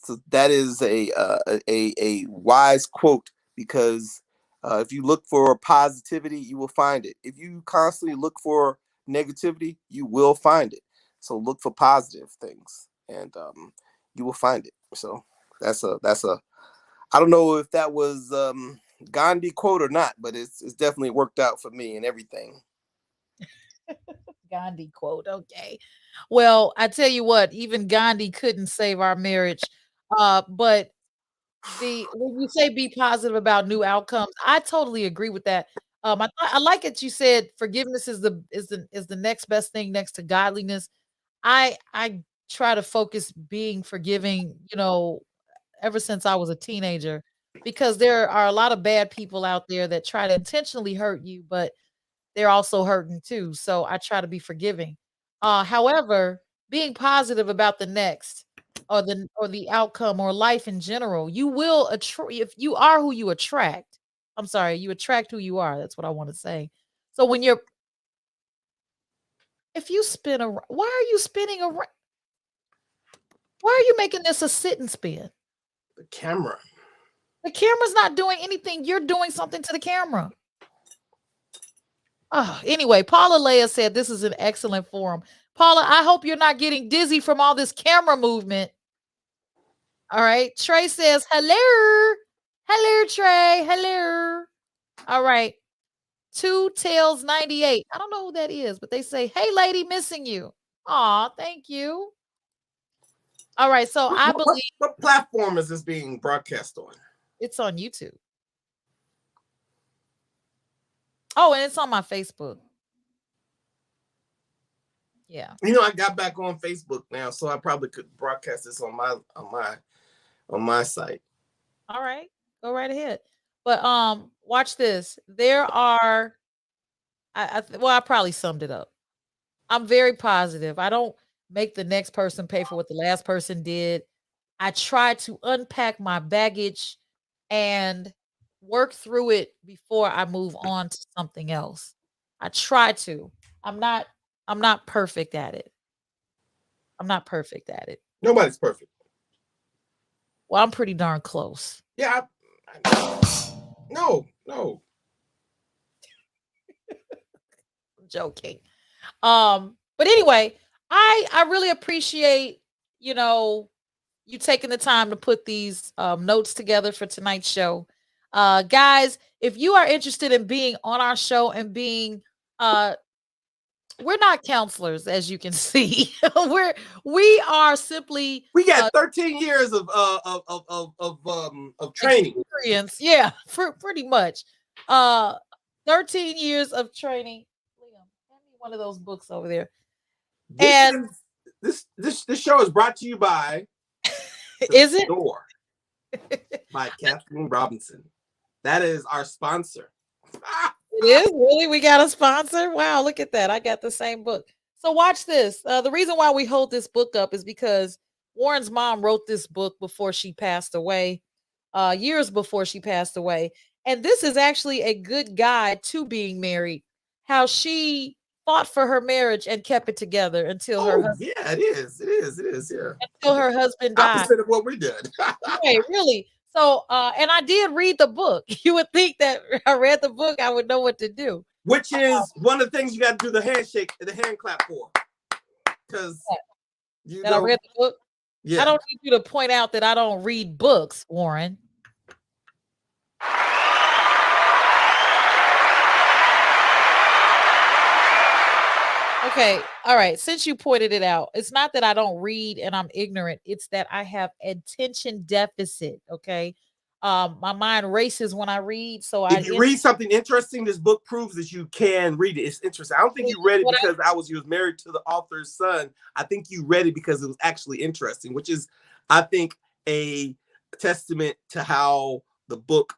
so that is a wise quote because if you look for positivity, you will find it. If you constantly look for negativity, you will find it. So look for positive things, and you will find it. So that's a I don't know if that was Gandhi quote or not, but it's definitely worked out for me and everything. Gandhi quote. Okay. Well, I tell you what, even Gandhi couldn't save our marriage. But the when you say be positive about new outcomes, I totally agree with that. I like it. You said forgiveness is the next best thing next to godliness. I try to focus being forgiving. Ever since I was a teenager, because there are a lot of bad people out there that try to intentionally hurt you, but they're also hurting too. So I try to be forgiving. However, being positive about the next or the outcome or life in general, you will attract if you are who you attract. I'm sorry, you attract who you are. That's what I want to say. So when you're if you spin a why are you spinning around? Why are you making this a sit and spin? The camera. The camera's not doing anything. You're doing something to the camera. Anyway, Paula Leah said this is an excellent forum. Paula, I hope you're not getting dizzy from all this camera movement. All right. Trey says, hello. Hello, Trey. Hello. All right. Two Tails 98. I don't know who that is, but they say, hey, lady, missing you. Aw, thank you. All right. So I believe What platform is this being broadcast on? it's on YouTube. Oh, and it's on my Facebook. Yeah. I got back on Facebook now, so I probably could broadcast this on my site. All right. Go right ahead. But watch this. There are I probably summed it up. I'm very positive. I don't make the next person pay for what the last person did. I try to unpack my baggage and work through it before I move on to something else. I try to. I'm not I'm not perfect at it. I'm not perfect at it. Nobody's perfect. Well, I'm pretty darn close. Yeah. No. I'm joking. But anyway, I really appreciate, you taking the time to put these notes together for tonight's show. Guys, if you are interested in being on our show and being we're not counselors, as you can see. We are simply we got 13 years of training experience. Yeah, for pretty much 13 years of training. Liam, hand me one of those books over there. This show is brought to you by is it Door by Kathleen Robinson. That is our sponsor. It is really. We got a sponsor. Wow, look at that. I got the same book. So watch this. The reason why we hold this book up is because Warren's mom wrote this book before she passed away, years before she passed away. And this is actually a good guide to being married. How she fought for her marriage and kept it together until her husband. Yeah, it is. Yeah. Until her husband died. Opposite of what we did. Right, really. So, and I did read the book. You would think that I read the book, I would know what to do. Which is one of the things you got to do the handshake, the hand clap for. Because I read the book. Yeah. I don't need you to point out that I don't read books, Warren. Okay, all right. Since you pointed it out, it's not that I don't read and I'm ignorant. It's that I have attention deficit. Okay, my mind races when I read. So if you read something interesting, this book proves that you can read it. It's interesting. I don't think you read it because you was married to the author's son. I think you read it because it was actually interesting, which is, I think, a testament to how the book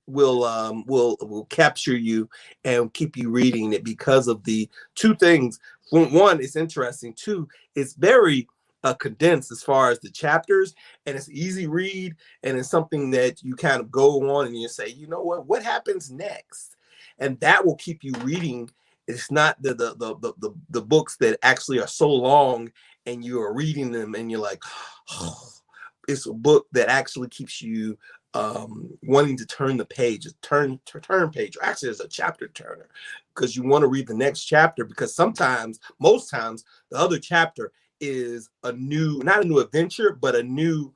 will capture you and keep you reading it because of the two things. One, it's interesting. Two, it's very condensed as far as the chapters, and it's easy read, and it's something that you kind of go on and you say, you know what happens next, and that will keep you reading. It's not the books that actually are so long and you are reading them and you're like, oh. It's a book that actually keeps you wanting to turn the page, turn page, or actually it's a chapter turner, because you want to read the next chapter, because most times the other chapter is not a new adventure, but a new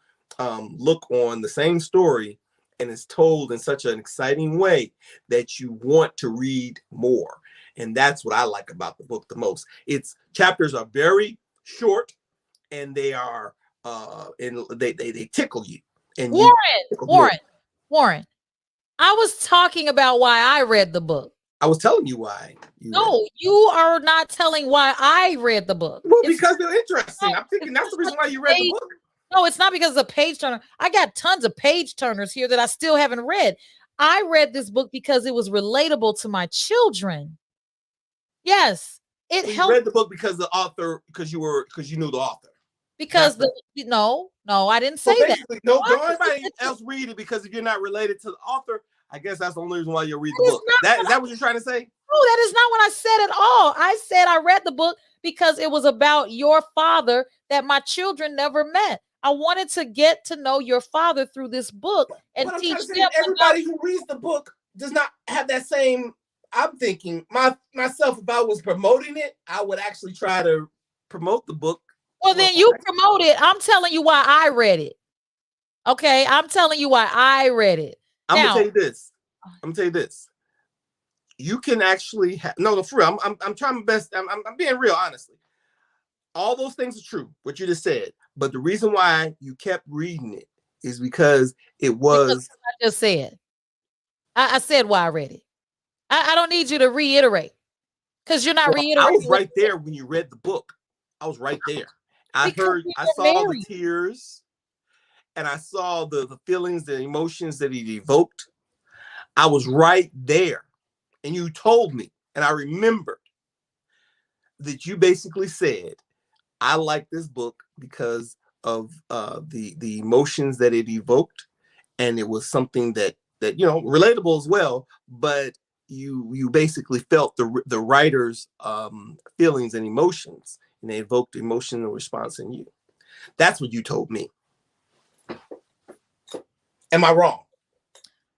look on the same story, and it's told in such an exciting way that you want to read more. And that's what I like about the book the most. Its chapters are very short, and they are and they tickle you. And Warren, I was talking about why I read the book. I was telling you why. You are not telling why I read the book. Well, because they're interesting. I'm thinking that's the reason why you read the book. No, it's not because of the page turner. I got tons of page turners here that I still haven't read. I read this book because it was relatable to my children. Yes, it helped. You read the book because you knew the author. Because no, I didn't say that. No, don't anybody else read it, because if you're not related to the author, I guess that's the only reason why you read the book. Is that what you're trying to say? No, that is not what I said at all. I said I read the book because it was about your father that my children never met. I wanted to get to know your father through this book and teach them. Everybody who reads the book does not have that same. I'm thinking myself, if I was promoting it, I would actually try to promote the book. Well, then you promote it. I'm telling you why I read it. Okay, I'm telling you why I read it. I'm gonna tell you this. You can actually for real. I'm trying my best. I'm being real, honestly. All those things are true, what you just said. But the reason why you kept reading it is because it was. I just said. I said why I read it. I don't need you to reiterate, because you're not reiterating. I was right there when you read the book. I was right there. I saw the tears, and I saw the feelings, the emotions that it evoked. I was right there, and you told me, and I remembered that you basically said, I like this book because of the emotions that it evoked, and it was something that relatable as well, but you basically felt the writer's feelings and emotions, and they evoked emotional response in you. That's what you told me. Am I wrong?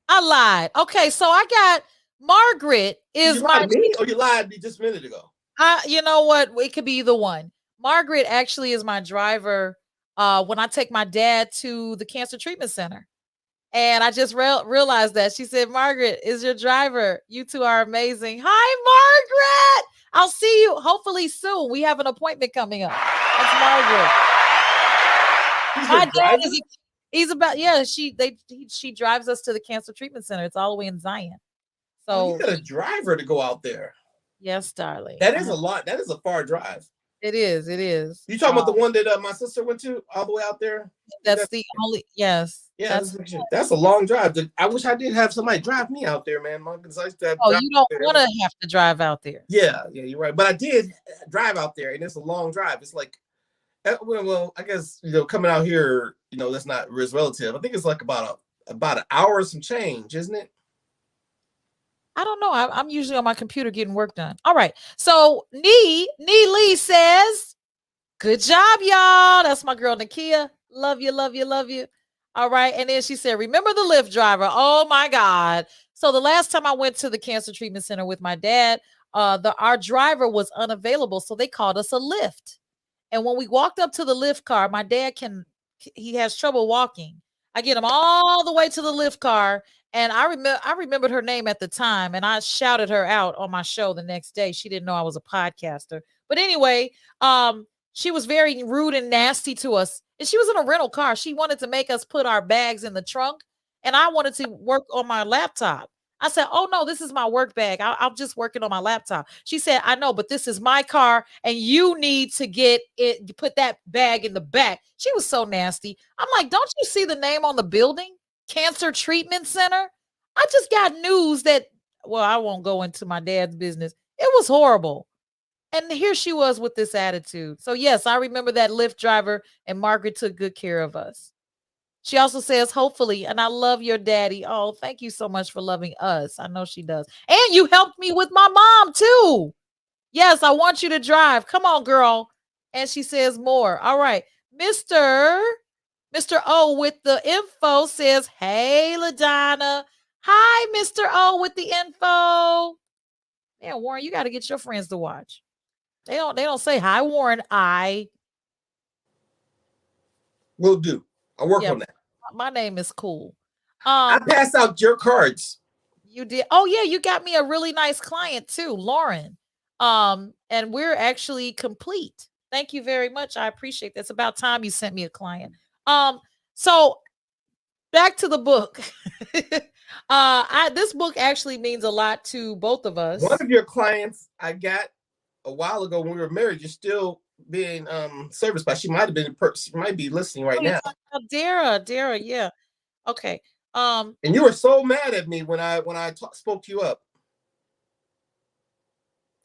I lied. Okay, so I got Margaret is you lied to me, or you lied to me just a minute ago? You know what? It could be either one. Margaret actually is my driver when I take my dad to the cancer treatment center. And I just realized that. She said, Margaret is your driver. You two are amazing. Hi, Margaret. I'll see you hopefully soon. We have an appointment coming up. That's Margaret. He's My your dad driver? is he's about, yeah, she drives us to the cancer treatment center. It's all the way in Zion. Oh, you So got a driver to go out there. yes, darling. That is a lot. That is a far drive. It is. It is. You talking about the one that my sister went to all the way out there? That's the only, yes. Yeah, that's a long drive. I wish I did have somebody drive me out there, man. Because I used to have you don't want to have to drive out there. Yeah, you're right. But I did drive out there, and it's a long drive. It's like, well, I guess coming out here, that's not as relative. I think it's like about an hour or some change, isn't it? I don't know. I'm usually on my computer getting work done. All right. So Nee Lee says, good job, y'all. That's my girl Nakia. Love you, love you, love you. All right. And then she said, remember the Lyft driver. Oh my God. So the last time I went to the cancer treatment center with my dad, our driver was unavailable. So they called us a Lyft. And when we walked up to the Lyft car, my dad he has trouble walking. I get him all the way to the Lyft car. And I remembered her name at the time, and I shouted her out on my show the next day. She didn't know I was a podcaster. But anyway, she was very rude and nasty to us. And she was in a rental car. She wanted to make us put our bags in the trunk, and I wanted to work on my laptop. I said, oh, no, this is my work bag. I'm just working on my laptop. She said, I know, but this is my car, and you need to get it, put that bag in the back. She was so nasty. I'm like, don't you see the name on the building? Cancer Treatment Center. I just got news that, well, I won't go into my dad's business. It was horrible. And here she was with this attitude. So, yes, I remember that Lyft driver, and Margaret took good care of us. She also says, hopefully, and I love your daddy. Oh, thank you so much for loving us. I know she does. And you helped me with my mom, too. Yes, I want you to drive. Come on, girl. And she says more. All right. Mr. O with the info says, hey, LaDonna. Hi, Mr. O with the info. Yeah, Warren, you got to get your friends to watch. They don't say hi, Warren. I will do. I'll work on that. My name is cool. I passed out your cards. You did. Oh yeah, you got me a really nice client too, Lauren. And we're actually complete. Thank you very much. I appreciate that. It's about time you sent me a client. So back to the book. This book actually means a lot to both of us. One of your clients I got a while ago when we were married, you're still being serviced by. She might be listening right now. Dara, yeah. Okay. And you were so mad at me when I spoke you up.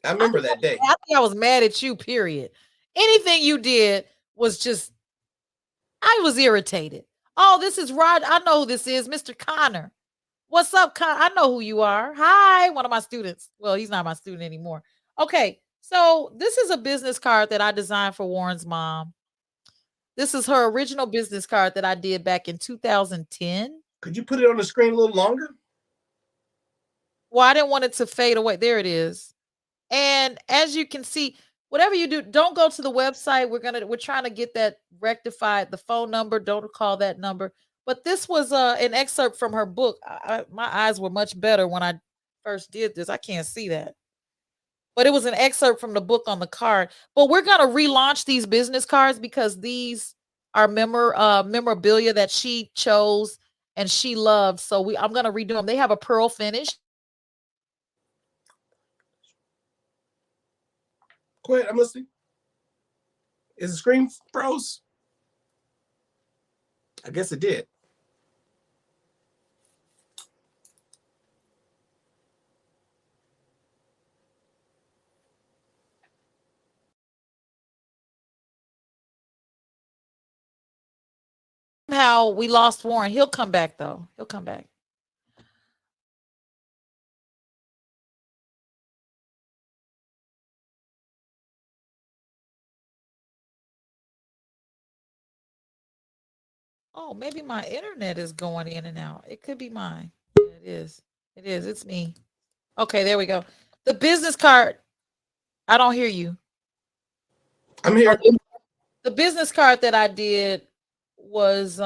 I remember that day. I think I was mad at you, period. Anything you did was just, I was irritated. Oh, this is Rod. I know who this is, Mr. Connor. What's up, Connor? I know who you are. Hi, one of my students. Well, he's not my student anymore. Okay, so this is a business card that I designed for Warren's mom. This is her original business card that I did back in 2010. Could you put it on the screen a little longer? Well, I didn't want it to fade away. There it is. And as you can see, whatever you do, don't go to the website. We're trying to get that rectified. The phone number, don't call that number. But this was an excerpt from her book. My eyes were much better when I first did this. I can't see that. But it was an excerpt from the book on the card. But we're going to relaunch these business cards because these are memorabilia that she chose and she loved. So I'm going to redo them. They have a pearl finish. Go ahead, I'm listening. Is the screen froze? I guess it did. Somehow we lost Warren. He'll come back though. He'll come back. Oh, maybe my internet is going in and out. It could be mine. Yeah, it is. It is. It's me. Okay, there we go. The business card. I don't hear you. I'm here. The business card that I did was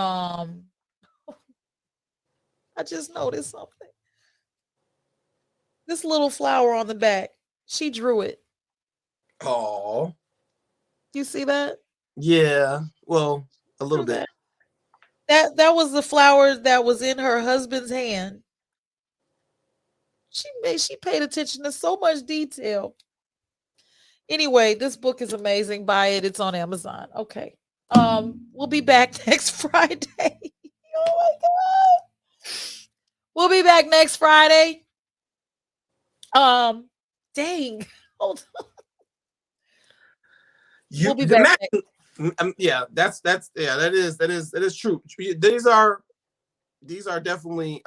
I just noticed something. This little flower on the back, she drew it. Oh, You see that? yeah. Well, a little Drew bit. that was the flower that was in her husband's hand. She paid attention to so much detail. Anyway, this book is amazing. Buy it. It's on Amazon. Okay. We'll be back next Friday. Oh my god. We'll be back next Friday. Dang. Hold on. We'll be back. Yeah, that is true. These are definitely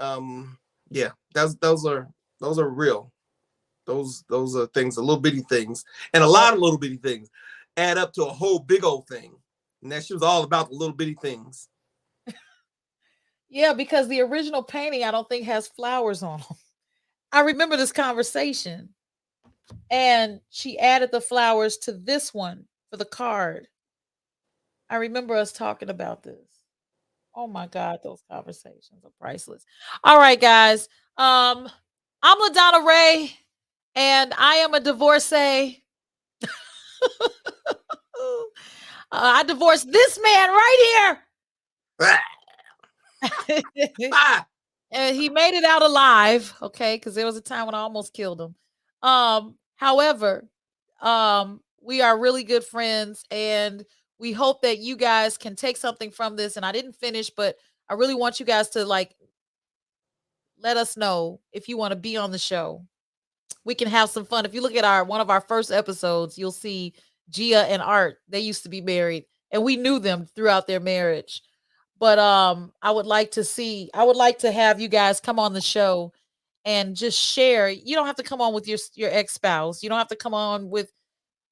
yeah, those are real. Those are things, a little bitty things, and a lot of little bitty things add up to a whole big old thing. And that she was all about the little bitty things. Yeah, because the original painting I don't think has flowers on them. I remember this conversation. And she added the flowers to this one for the card. I remember us talking about this. Oh my God, those conversations are priceless. All right, guys. I'm LaDonna Raeh, and I am a divorcee. I divorced this man right here. And he made it out alive, okay, because there was a time when I almost killed him. However, we are really good friends, and we hope that you guys can take something from this. And I didn't finish, but I really want you guys to like let us know if you want to be on the show. We can have some fun. If you look at one of our first episodes, you'll see Gia and Art. They used to be married, and we knew them throughout their marriage. But I would like to have you guys come on the show and just share. You don't have to come on with your ex-spouse. You don't have to come on with,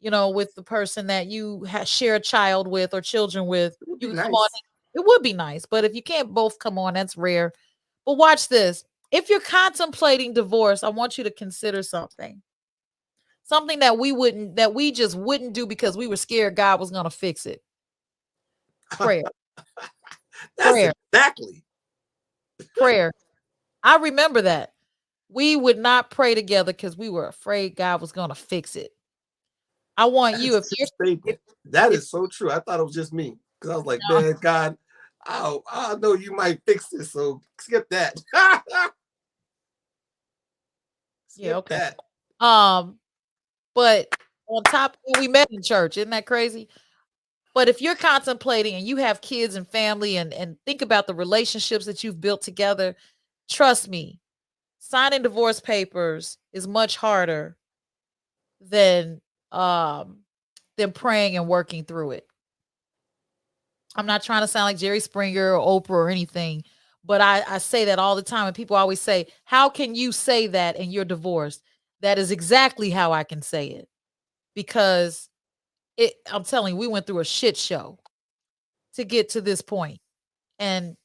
with the person that you share a child with or children with. You can come on. It would be nice, but if you can't both come on, that's rare. But watch this. If you're contemplating divorce, I want you to consider something. Something that we just wouldn't do because we were scared God was going to fix it. Prayer. That's exactly. Prayer. I remember that. We would not pray together because we were afraid God was going to fix it. I want you, that is so true. I thought it was just me because I was like, man, God, I know you might fix this, so skip that. Yeah, okay. That. But on top, we met in church. Isn't that crazy? But if you're contemplating and you have kids and family and think about the relationships that you've built together, trust me, signing divorce papers is much harder than praying and working through it. I'm not trying to sound like Jerry Springer or Oprah or anything, but I say that all the time. And people always say, how can you say that and you're divorced? That is exactly how I can say it. Because I'm telling you, we went through a shit show to get to this point. And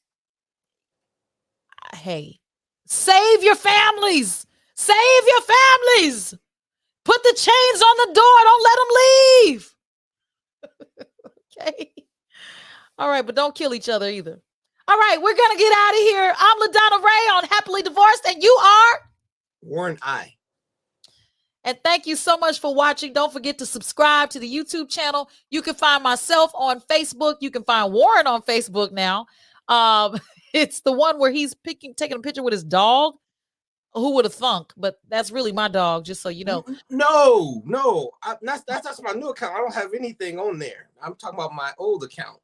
hey, save your families. Save your families. Put the chains on the door. Don't let them leave. Okay. All right, but don't kill each other either. All right, we're going to get out of here. I'm LaDonna Raeh on Happily Divorced, and you are? Warren I. And thank you so much for watching. Don't forget to subscribe to the YouTube channel. You can find myself on Facebook. You can find Warren on Facebook now. It's the one where he's taking a picture with his dog. Who would have thunk? But that's really my dog, just so you know. No. That's my new account. I don't have anything on there. I'm talking about my old account.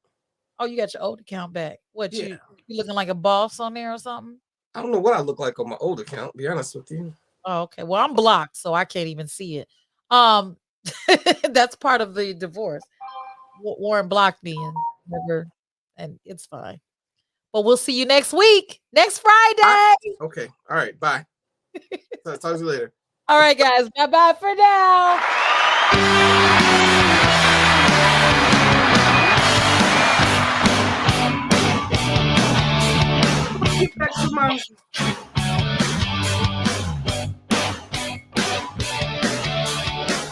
Oh, you got your old account back. What, you looking like a boss on there or something? I don't know what I look like on my old account, to be honest with you. Oh, okay. Well, I'm blocked, so I can't even see it. That's part of the divorce. Warren blocked me and it's fine. But we'll see you next week, next Friday. Okay. All right. Bye. Talk to you later. All right, guys. Bye-bye for now. Get back to my